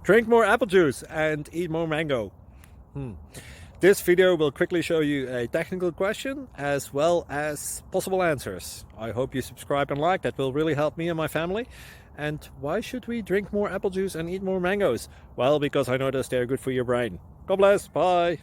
Drink more apple juice and eat more mango. This video will quickly show you a technical question as well as possible answers. I hope you subscribe and like, that will really help me and my family. And why should we drink more apple juice and eat more mangoes? Well, because I noticed they're good for your brain. God bless, bye!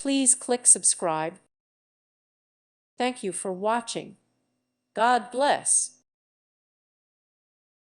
Please click subscribe. Thank you for watching. God bless.